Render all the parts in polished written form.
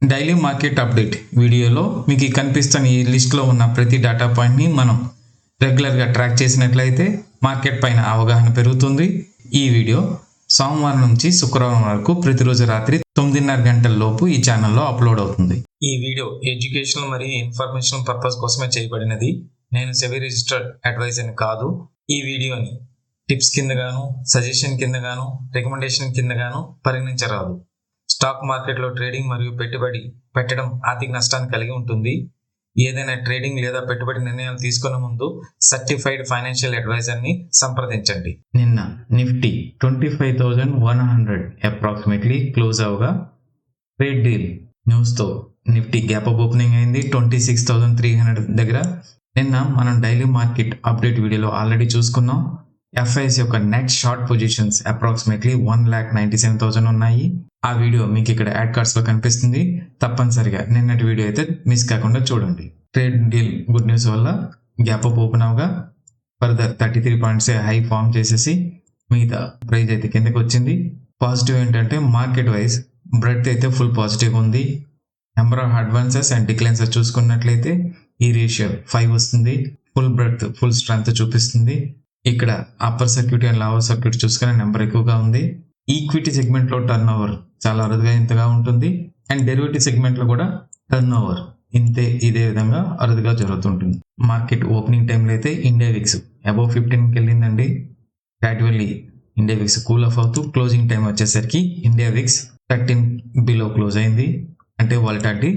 Daily market update వీడియోలో మీకు కనిపిస్తున్న ఈ లిస్ట్లో ఉన్న ప్రతి డేటా పాయింట్ని మనం రెగ్యులర్గా ట్రాక్ చేసినట్లయితే మార్కెట్ పైన అవగాహన పెరుగుతుంది. ఈ వీడియో సోమవారం నుంచి శుక్రవారం వరకు ప్రతిరోజు రాత్రి 9:30 గంటల లోపు ఈ ఛానల్లో అప్లోడ్ అవుతుంది. ఈ వీడియో ఎడ్యుకేషనల్ మరియు ఇన్ఫర్మేషన్ పర్పస్ కోసమే చేయబడినది. నేను సెబీ రిజిస్టర్డ్ అడ్వైజర్ని కాదు. ఈ వీడియోని టిప్స్ కిందగాను, సజెషన్ కిందగాను, రికమెండేషన్ కిందగాను పరిగణించరాదు. స్టాక్ మార్కెట్లో ట్రేడింగ్ మరియు పెట్టుబడి పెట్టడం ఆర్థిక నష్టాన్ని కలిగి ఉంటుంది. ఏదైనా ట్రేడింగ్ లేదా పెట్టుబడి నిర్ణయాలు తీసుకునే ముందు సర్టిఫైడ్ ఫైనాన్షియల్ అడ్వైజర్ని సంప్రదించండి. నిన్న నిఫ్టీ 25,100 అప్రాక్సిమేట్లీ క్లోజ్ అవగా ట్రేడ్ డీల్ న్యూస్తో నిఫ్టీ గ్యాప్ అప్ ఓపెనింగ్ అయింది 26,300 దగ్గర. నిన్న మనం డైలీ మార్కెట్ అప్డేట్ వీడియోలో ఆల్రెడీ చూసుకున్నాం. ఎఫ్ఐఎస్ యొక్క నెట్ షార్ట్ పొజిషన్స్ అప్రాక్సిమేట్లీ 1,97,000 ఉన్నాయి. ఆ వీడియో మీకు ఇక్కడ యాడ్ కార్డ్స్లో కనిపిస్తుంది. తప్పనిసరిగా నిన్నటి వీడియో అయితే మిస్ కాకుండా చూడండి. ట్రేడ్ డీల్ గుడ్ న్యూస్ వల్ల గ్యాప్ అప్ ఓపెన్ అవగా ఫర్దర్ 33 పాయింట్స్ హై ఫామ్ చేసేసి మిగతా ప్రైజ్ అయితే కిందకి వచ్చింది. పాజిటివ్ ఏంటంటే మార్కెట్ వైజ్ బ్రెడ్త్ అయితే ఫుల్ పాజిటివ్ ఉంది. Number of advances and declines చూసుకున్నట్లయితే ఈ రేషియో 5 వస్తుంది. ఫుల్ బ్రెడ్త్ ఫుల్ స్ట్రెంగ్త్ చూపిస్తుంది. ఇక్కడ upper circuit and lower circuit చూసుకునే నెంబర్ ఎక్కువగా ఉంది. ఈక్విటీ సెగ్మెంట్లో టర్న్ ఓవర్ చాలా అరుదుగా ఇంతగా ఉంటుంది. అండ్ డెరివేటివ్ సెగ్మెంట్లో కూడా టర్న్ ఓవర్ ఇదే విధంగా అరుదుగా జరుగుతుంటుంది. మార్కెట్ ఓపెనింగ్ టైంలో అయితే ఇండియా విక్స్ అబౌవ్ 15కి వెళ్ళిందండి. Gradually India VIX cool off అవుతూ క్లోజింగ్ టైం వచ్చేసరికి ఇండియా విక్స్ 13 బిలో క్లోజ్ అయింది. అంటే వాలటాలిటీ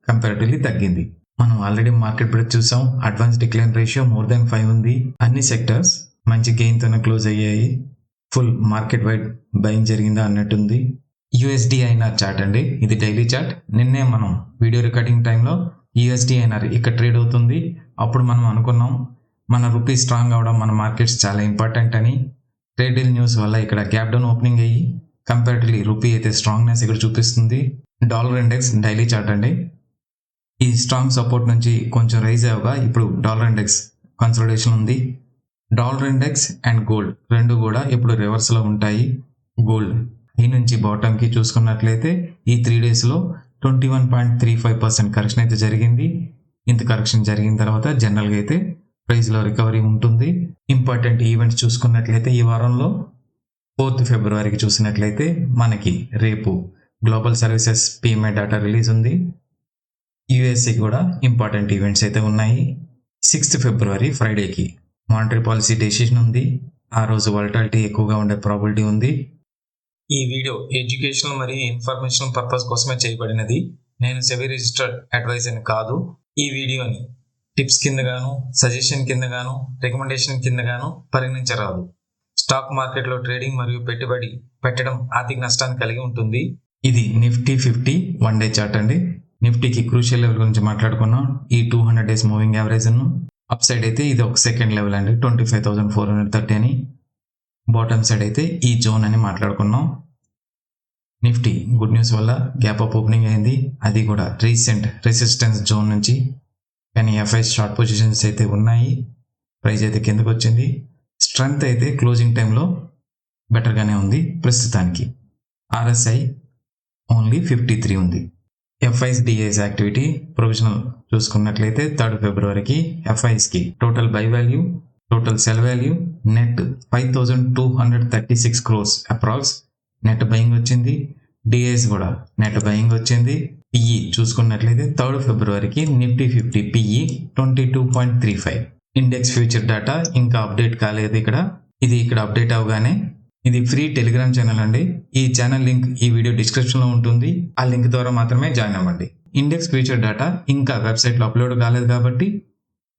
కంపారిటివ్లీ తగ్గింది. మనం ఆల్రెడీ మార్కెట్ బ్రెడ్త్ చూసాం. Advance decline ratio more than 5 ఉంది. అన్ని సెక్టర్స్ మంచి గెయిన్తోనే క్లోజ్ అయ్యాయి. ఫుల్ మార్కెట్ వైడ్ బయింగ్ జరిగిందా అన్నట్టుంది. USD/INR చార్ట్ అండి, ఇది డైలీ చార్ట్. నిన్నే మనం వీడియో రికార్డింగ్ టైంలో USD/INR ఇక్కడ ట్రేడ్ అవుతుంది. అప్పుడు మనం అనుకున్నాం మన రూపీ స్ట్రాంగ్ అవడం మన మార్కెట్స్ చాలా ఇంపార్టెంట్ అని. ట్రేడ్ డీల్ న్యూస్ వల్ల ఇక్కడ గ్యాప్ డౌన్ ఓపెనింగ్ అయ్యి కంపారిటివ్లీ రూపీ అయితే స్ట్రాంగ్నెస్ ఇక్కడ చూపిస్తుంది. డాలర్ ఇండెక్స్ డైలీ చార్ట్ అండి. ఈ స్ట్రాంగ్ సపోర్ట్ నుంచి కొంచెం రైజ్ అవగా ఇప్పుడు డాలర్ ఇండెక్స్ కన్సల్టేషన్ ఉంది. డాలర్ ఇండెక్స్ అండ్ గోల్డ్ రెండు కూడా ఇప్పుడు రివర్స్లో ఉంటాయి. గోల్డ్ ఈ నుంచి బాటంకి చూసుకున్నట్లయితే ఈ 3 డేస్లో 21.35% కరెక్షన్ అయితే జరిగింది. ఇంత కరెక్షన్ జరిగిన తర్వాత జనరల్గా అయితే ప్రైస్లో రికవరీ ఉంటుంది. ఇంపార్టెంట్ ఈవెంట్స్ చూసుకున్నట్లయితే ఈ వారంలో 4th ఫిబ్రవరికి చూసినట్లయితే మనకి రేపు global services PMI data release ఉంది. USA కూడా ఇంపార్టెంట్ ఈవెంట్స్ అయితే ఉన్నాయి. 6th ఫిబ్రవరి ఫ్రైడేకి మానిటరీ పాలసీ డెసిషన్ ఉంది. ఆ రోజు వాలటాలిటీ ఎక్కువగా ఉండే ప్రాబిలిటీ ఉంది. ఈ వీడియో ఎడ్యుకేషనల్ మరియు ఇన్ఫర్మేషన్ పర్పస్ కోసమే చేయబడినది. నేను సెబీ రిజిస్టర్డ్ అడ్వైజర్ని కాదు. ఈ వీడియోని టిప్స్ కిందగాను, సజెషన్ కిందగాను, రికమెండేషన్ కిందగాను పరిగణించరాదు. స్టాక్ మార్కెట్లో ట్రేడింగ్ మరియు పెట్టుబడి పెట్టడం ఆర్థిక నష్టాన్ని కలిగి ఉంటుంది. ఇది నిఫ్టీ 50 1 డే చార్ట్ అండి. నిఫ్టీకి క్రూషియల్ లెవెల్ గురించి మాట్లాడుకున్నాం. ఈ 200 days moving average up side అయితే ఇది ఒక సెకండ్ లెవెల్ అండి 25,430 అని. బాటమ్ సైడ్ అయితే ఈ జోన్ అని మాట్లాడుకున్నాం. నిఫ్టీ గుడ్ న్యూస్ వల్ల గ్యాప్ అప్ ఓపెనింగ్ అయింది. అది కూడా రీసెంట్ రెసిస్టెన్స్ జోన్ నుంచి. కానీ ఎఫ్ఐఎస్ షార్ట్ పొజిషన్స్ అయితే ఉన్నాయి. ప్రైస్ అయితే కిందకు వచ్చింది. స్ట్రెంగ్త్ అయితే క్లోజింగ్ టైంలో బెటర్గానే ఉంది ప్రస్తుతానికి. RSI ఓన్లీ 53 ఉంది. FIS DIS యాక్టివిటీ ప్రొవిజనల్ చూసుకున్నట్లయితే 3rd ఫిబ్రవరికి FISకి total buy value, total sell value net 5,236 crores approx net buying వచ్చింది. DIS కూడా నెట్ బయింగ్ వచ్చింది. PE చూసుకున్నట్లయితే 3rd ఫిబ్రవరికి Nifty 50 PE 22.35. Index future data ఇంకా అప్డేట్ కాలేదు. ఇది ఇక్కడ అప్డేట్ అవగానే ఇది ఫ్రీ టెలిగ్రామ్ ఛానల్ అండి. ఈ ఛానల్ లింక్ ఈ వీడియో డిస్క్రిప్షన్లో ఉంటుంది. ఆ లింక్ ద్వారా మాత్రమే జాయిన్ అవ్వండి. ఇండెక్స్ ఫ్యూచర్ డేటా ఇంకా వెబ్సైట్లో అప్లోడ్ కాలేదు కాబట్టి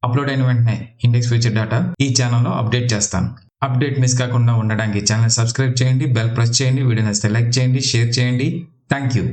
అప్లోడ్ అయిన వెంటనే ఇండెక్స్ ఫ్యూచర్ డేటా ఈ ఛానల్లో అప్డేట్ చేస్తాను. అప్డేట్ మిస్ కాకుండా ఉండడానికి ఛానల్ సబ్స్క్రైబ్ చేయండి, బెల్ ప్రెస్ చేయండి, వీడియో నచ్చితే లైక్ చేయండి, షేర్ చేయండి. Thank you.